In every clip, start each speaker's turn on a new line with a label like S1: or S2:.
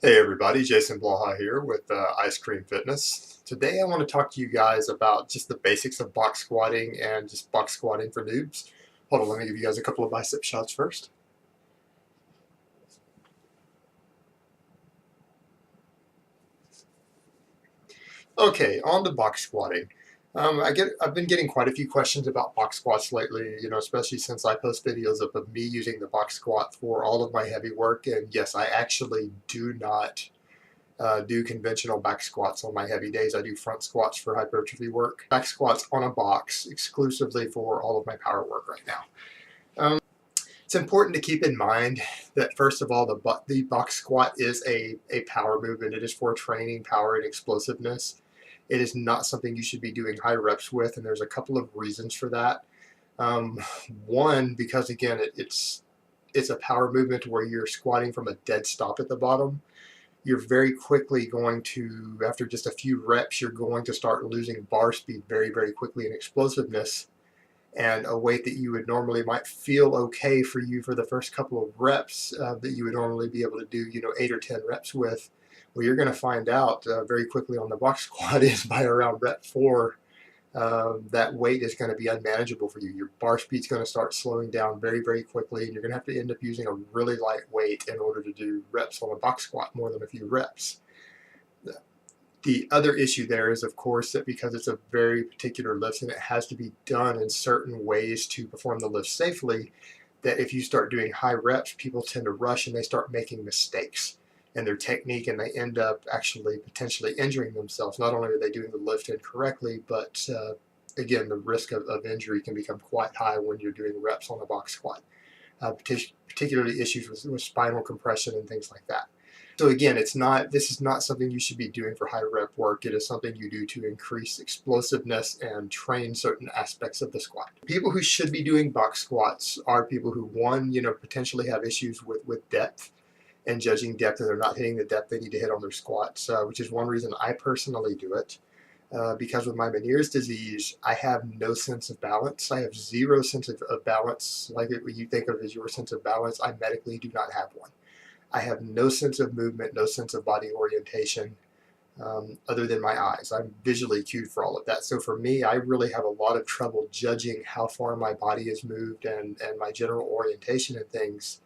S1: Hey everybody, Jason Blaha here with Ice Cream Fitness. Today I want to talk to you guys about just the basics of box squatting and just box squatting for noobs. Hold on, let me give you guys a couple of bicep shots first. Okay, on to box squatting. I've been getting quite a few questions about box squats lately, especially since I post videos of me using the box squat for all of my heavy work. And yes, I actually do not do conventional back squats on my heavy days. I do front squats for hypertrophy work. Back squats on a box exclusively for all of my power work right now. It's important to keep in mind that first of all, the box squat is a power movement. It is for training power and explosiveness. It is not something you should be doing high reps with, and there's a couple of reasons for that. One, because again, it's a power movement where you're squatting from a dead stop at the bottom. You're very quickly going to, after just a few reps, you're going to start losing bar speed very, very quickly and explosiveness. And a weight that you would normally might feel okay for you for the first couple of reps that you would normally be able to do, 8 or 10 reps with, well, you're going to find out very quickly on the box squat is by around rep 4, that weight is going to be unmanageable for you. Your bar speed's going to start slowing down very, very quickly, and you're going to have to end up using a really light weight in order to do reps on a box squat, more than a few reps. The other issue there is, of course, that because it's a very particular lift and it has to be done in certain ways to perform the lift safely, that if you start doing high reps, people tend to rush and they start making mistakes in their technique, and they end up actually potentially injuring themselves. Not only are they doing the lift incorrectly, but again, the risk of injury can become quite high when you're doing reps on a box squat, particularly issues with spinal compression and things like that. So again, this is not something you should be doing for high rep work. It is something you do to increase explosiveness and train certain aspects of the squat. People who should be doing box squats are people who, one, potentially have issues with depth and judging depth, and they're not hitting the depth they need to hit on their squats, which is one reason I personally do it. Because with my Meniere's disease, I have no sense of balance. I have zero sense of balance. Like what you think of as your sense of balance, I medically do not have one. I have no sense of movement, no sense of body orientation, other than my eyes. I'm visually cued for all of that. So for me, I really have a lot of trouble judging how far my body has moved and my general orientation and things.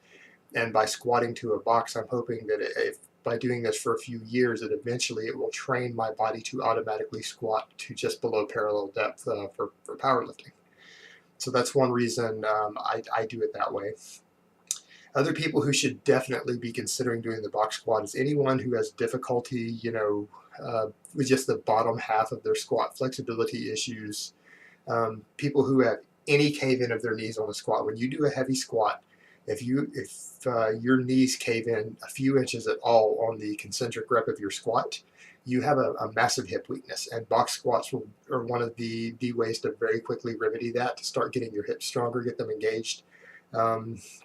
S1: And by squatting to a box, I'm hoping that if by doing this for a few years, that eventually it will train my body to automatically squat to just below parallel depth for powerlifting. So that's one reason I do it that way. Other people who should definitely be considering doing the box squat is anyone who has difficulty, with just the bottom half of their squat, flexibility issues, people who have any cave-in of their knees on the squat. When you do a heavy squat, if your knees cave in a few inches at all on the concentric rep of your squat, you have a massive hip weakness, and box squats are one of the ways to very quickly remedy that, to start getting your hips stronger, get them engaged.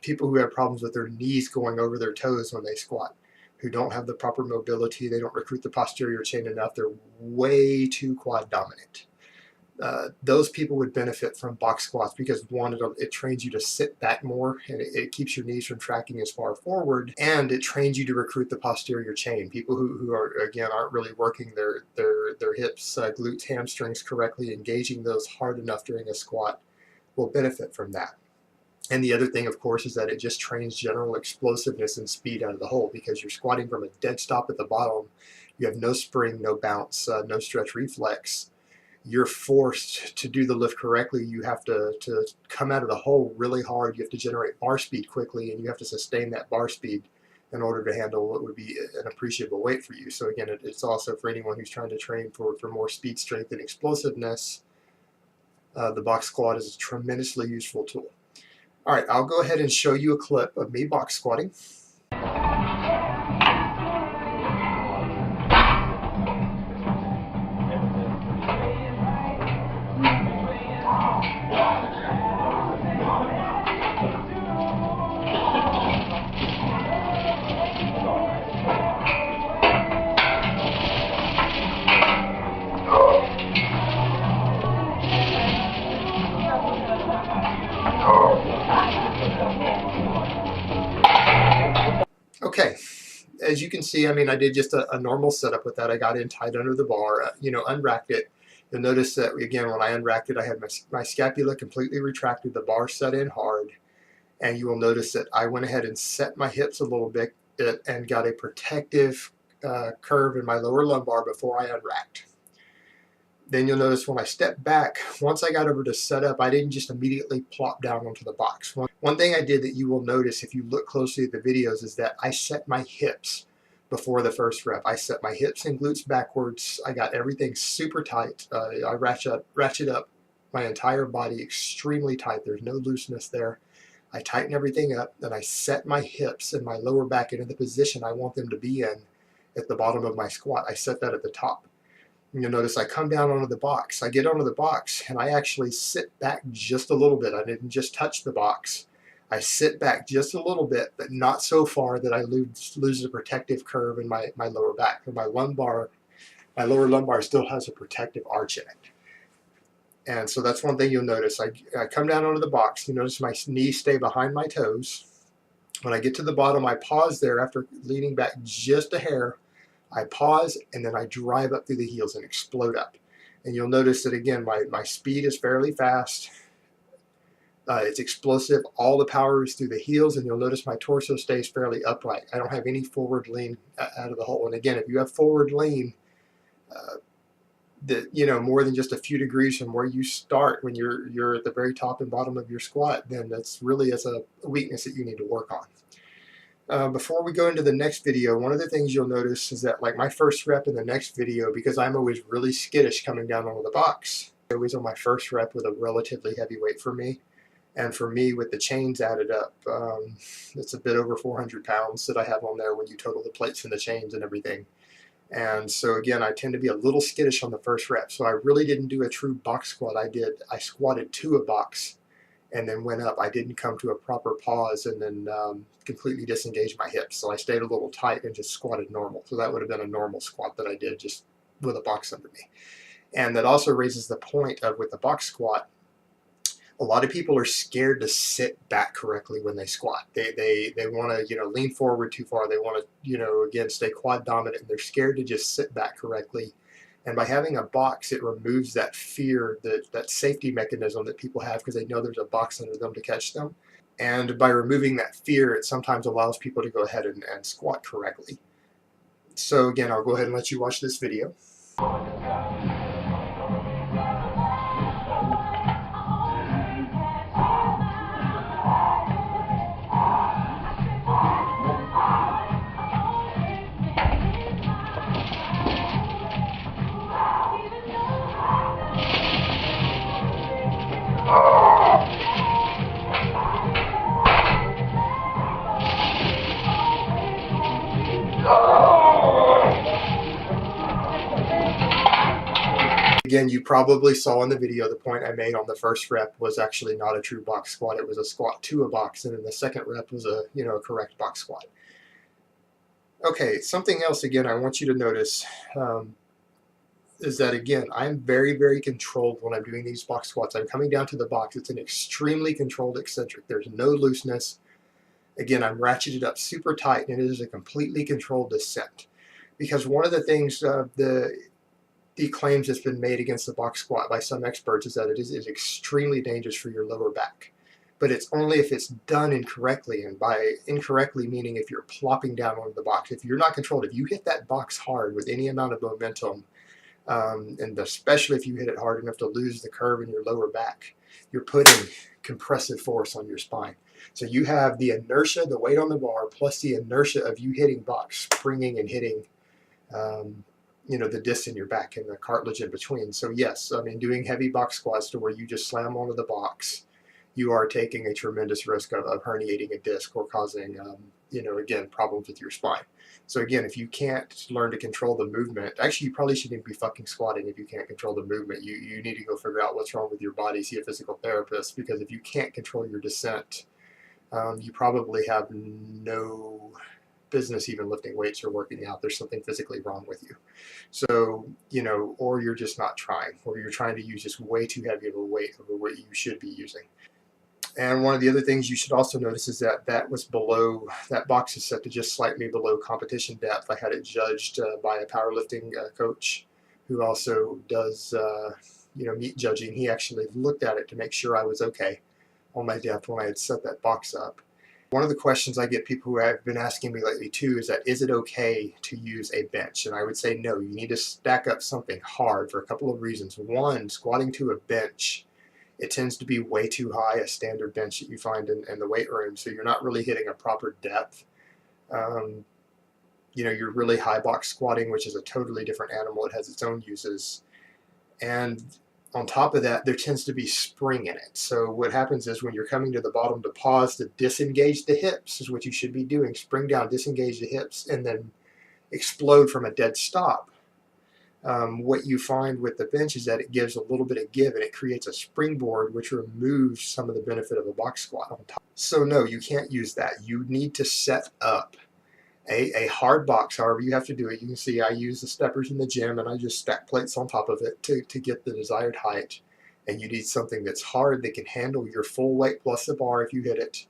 S1: People who have problems with their knees going over their toes when they squat, who don't have the proper mobility, they don't recruit the posterior chain enough, they're way too quad dominant. Those people would benefit from box squats because, one, it trains you to sit back more, and it keeps your knees from tracking as far forward, and it trains you to recruit the posterior chain. People who are, again, aren't really working their hips, glutes, hamstrings correctly, engaging those hard enough during a squat, will benefit from that. And the other thing, of course, is that it just trains general explosiveness and speed out of the hole, because you're squatting from a dead stop at the bottom. You have no spring, no bounce, no stretch reflex. You're forced to do the lift correctly. You have to come out of the hole really hard. You have to generate bar speed quickly, and you have to sustain that bar speed in order to handle what would be an appreciable weight for you. So again, it's also for anyone who's trying to train for more speed, strength, and explosiveness. The box squat is a tremendously useful tool. All right, I'll go ahead and show you a clip of me box squatting. as you can see, I mean, I did just a normal setup with that. I got in tight under the bar, unracked it. You'll notice that, again, when I unracked it, I had my scapula completely retracted, the bar set in hard, and you will notice that I went ahead and set my hips a little bit and got a protective curve in my lower lumbar before I unracked. Then you'll notice when I stepped back, once I got over to set up, I didn't just immediately plop down onto the box. One thing I did that you will notice if you look closely at the videos is that I set my hips before the first rep. I set my hips and glutes backwards. I got everything super tight. I ratchet up my entire body extremely tight. There's no looseness there. I tighten everything up, then I set my hips and my lower back into the position I want them to be in at the bottom of my squat. I set that at the top. And you'll notice I come down onto the box. I get onto the box and I actually sit back just a little bit. I didn't just touch the box. I sit back just a little bit, but not so far that I lose the protective curve in my lower back. My lower lumbar still has a protective arch in it. And so that's one thing you'll notice. I come down onto the box. You notice my knees stay behind my toes. When I get to the bottom, I pause there after leaning back just a hair. I pause, and then I drive up through the heels and explode up. And you'll notice that, again, my speed is fairly fast. It's explosive. All the power is through the heels, and you'll notice my torso stays fairly upright. I don't have any forward lean out of the hole. And again, if you have forward lean, more than just a few degrees from where you start when you're at the very top and bottom of your squat, then that's really a weakness that you need to work on. Before we go into the next video, one of the things you'll notice is that, like my first rep in the next video, because I'm always really skittish coming down onto the box, I always on my first rep with a relatively heavy weight for me. And for me, with the chains added up, it's a bit over 400 pounds that I have on there when you total the plates and the chains and everything. And so again, I tend to be a little skittish on the first rep. So I really didn't do a true box squat. I squatted to a box and then went up. I didn't come to a proper pause and then completely disengage my hips. So I stayed a little tight and just squatted normal. So that would have been a normal squat that I did just with a box under me. And that also raises the point of, with the box squat, a lot of people are scared to sit back correctly when they squat. They want to lean forward too far. They want to again stay quad dominant. And they're scared to just sit back correctly. And by having a box, it removes that fear, that safety mechanism that people have because they know there's a box under them to catch them. And by removing that fear, it sometimes allows people to go ahead and squat correctly. So again, I'll go ahead and let you watch this video. Again, you probably saw in the video the point I made on the first rep was actually not a true box squat. It was a squat to a box, and then the second rep was a correct box squat. Okay, something else again I want you to notice is that, again, I'm very, very controlled when I'm doing these box squats. I'm coming down to the box. It's an extremely controlled eccentric. There's no looseness. Again, I'm ratcheted up super tight, and it is a completely controlled descent. Because one of the things, the claims that's been made against the box squat by some experts is that it is extremely dangerous for your lower back. But it's only if it's done incorrectly, and by incorrectly meaning if you're plopping down onto the box. If you're not controlled, if you hit that box hard with any amount of momentum, and especially if you hit it hard enough to lose the curve in your lower back, you're putting compressive force on your spine. So you have the inertia, the weight on the bar, plus the inertia of you hitting box, springing and hitting the disc in your back and the cartilage in between. So yes, I mean, doing heavy box squats to where you just slam onto the box, you are taking a tremendous risk of herniating a disc or causing, again, problems with your spine. So again, if you can't learn to control the movement, actually you probably shouldn't be fucking squatting if you can't control the movement. You need to go figure out what's wrong with your body, see a physical therapist, because if you can't control your descent, you probably have no business even lifting weights or working out. There's something physically wrong with you. So, or you're just not trying, or you're trying to use just way too heavy of a weight over what you should be using. And one of the other things you should also notice is that that box is set to just slightly below competition depth. I had it judged by a powerlifting coach who also does meat judging. He actually looked at it to make sure I was okay on my depth when I had set that box up. One of the questions I get people who have been asking me lately too is it okay to use a bench? And I would say no, you need to stack up something hard for a couple of reasons. One, squatting to a bench, it tends to be way too high, a standard bench that you find in the weight room, so you're not really hitting a proper depth. Um, you're really high box squatting, which is a totally different animal. It has its own uses. And on top of that, there tends to be spring in it. So what happens is when you're coming to the bottom to pause, to disengage the hips is what you should be doing. Spring down, disengage the hips, and then explode from a dead stop. What you find with the bench is that it gives a little bit of give and it creates a springboard, which removes some of the benefit of a box squat on top. So no, you can't use that. You need to set up a hard box, however you have to do it. You can see I use the steppers in the gym and I just stack plates on top of it to get the desired height. And you need something that's hard that can handle your full weight plus the bar if you hit it,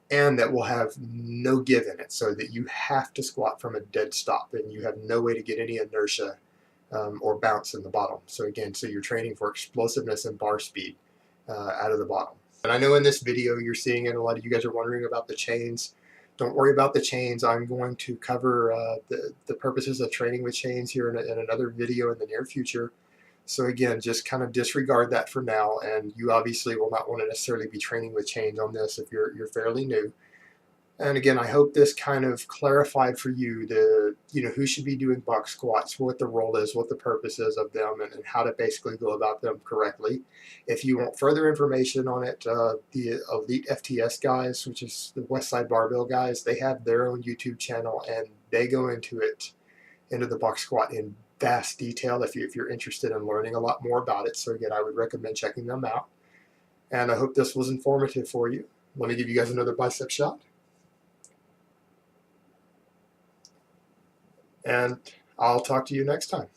S1: and that will have no give in it, so that you have to squat from a dead stop and you have no way to get any inertia or bounce in the bottom. So again, so you're training for explosiveness and bar speed out of the bottom. And I know in this video you're seeing it, a lot of you guys are wondering about the chains. Don't worry about the chains. I'm going to cover the purposes of training with chains here in another video in the near future. So again, just kind of disregard that for now, and you obviously will not want to necessarily be training with chains on this if you're fairly new. And again, I hope this kind of clarified for you who should be doing box squats, what the role is, what the purpose is of them, and how to basically go about them correctly. If you want further information on it, the Elite FTS guys, which is the Westside Barbell guys, they have their own YouTube channel and they go into the box squat in vast detail if you're interested in learning a lot more about it. So again, I would recommend checking them out. And I hope this was informative for you. Let me give you guys another bicep shot. And I'll talk to you next time.